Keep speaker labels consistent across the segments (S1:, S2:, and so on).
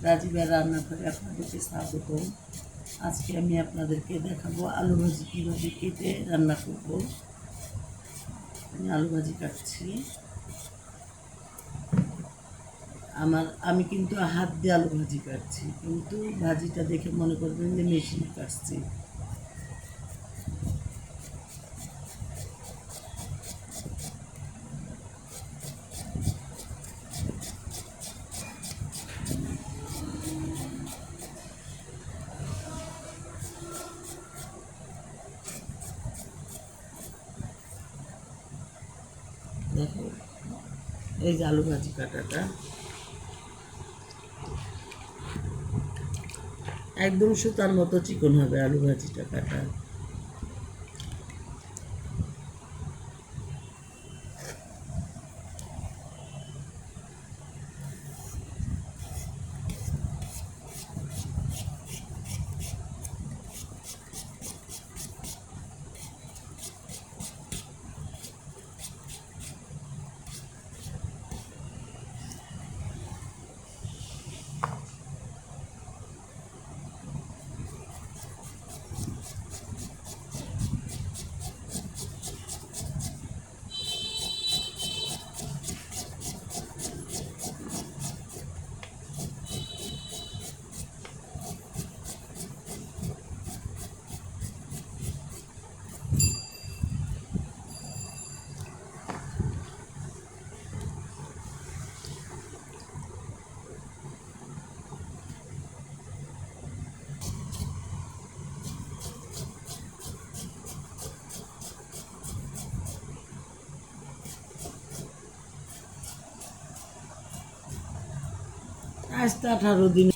S1: রাজীবের রান্নাঘরে আপনাদেরকে স্বাগত। আজকে আমি আপনাদেরকে দেখাবো আলু ভাজি কীভাবে কেটে রান্না করব। আমি আলু ভাজি কাটছি। আমি কিন্তু হাত দিয়ে আলু ভাজি কাটছি, কিন্তু ভাজিটা দেখে মনে করবেন যে মেশিনে কাটছি। দেখো, এই যে আলু ভাজি কাটাটা একদম সুতার মতো চিকন হবে আলু ভাজিটা কাটা। আজ তো 18 দিন।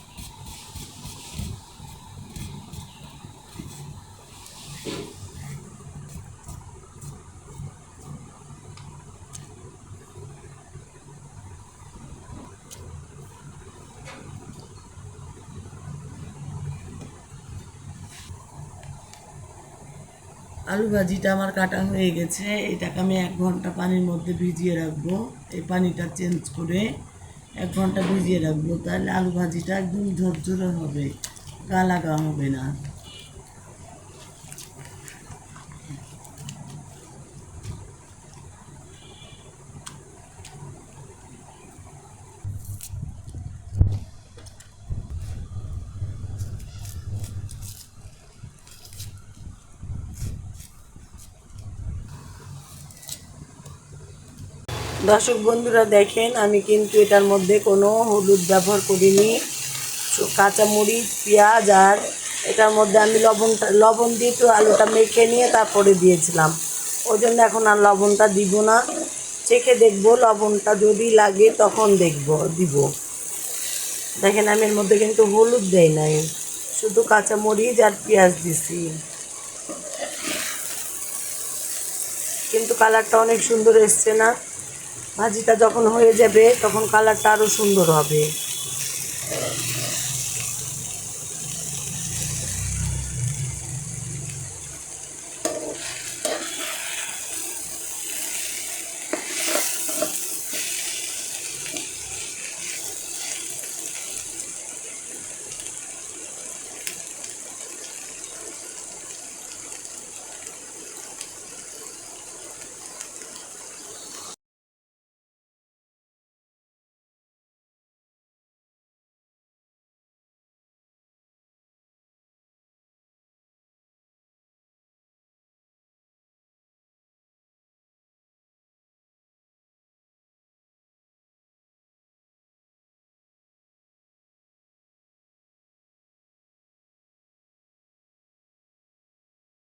S1: আলু ভাজিটা আমার কাটা হয়ে গেছে। এটাকে আমি 1 ঘন্টা পানির মধ্যে ভিজিয়ে রাখবো। এই পানিটা চেঞ্জ করে 1 ঘন্টা ভিজিয়ে রাখবো, তাহলে আলু ভাজিটা একদম ঝরঝরে হবে, গা লাগা হবে না। দর্শক বন্ধুরা দেখেন, আমি কিন্তু এটার মধ্যে কোনো হলুদ ব্যবহার করিনি। কাঁচামরিচ, পেঁয়াজ আর এটার মধ্যে আমি লবণ দিয়ে একটু আলুটা মেখে নিয়ে তারপরে দিয়েছিলাম। ওই জন্য এখন আর লবণটা দিব না, চেখে দেখবো, লবণটা যদি লাগে তখন দিব। দেখেন, আমি এর মধ্যে কিন্তু হলুদ দেই নাই, শুধু কাঁচামরিচ আর পেঁয়াজ দিছি। কিন্তু কালারটা অনেক সুন্দর এসছে না? ভাজিটা যখন হয়ে যাবে তখন কালারটা আরও সুন্দর হবে।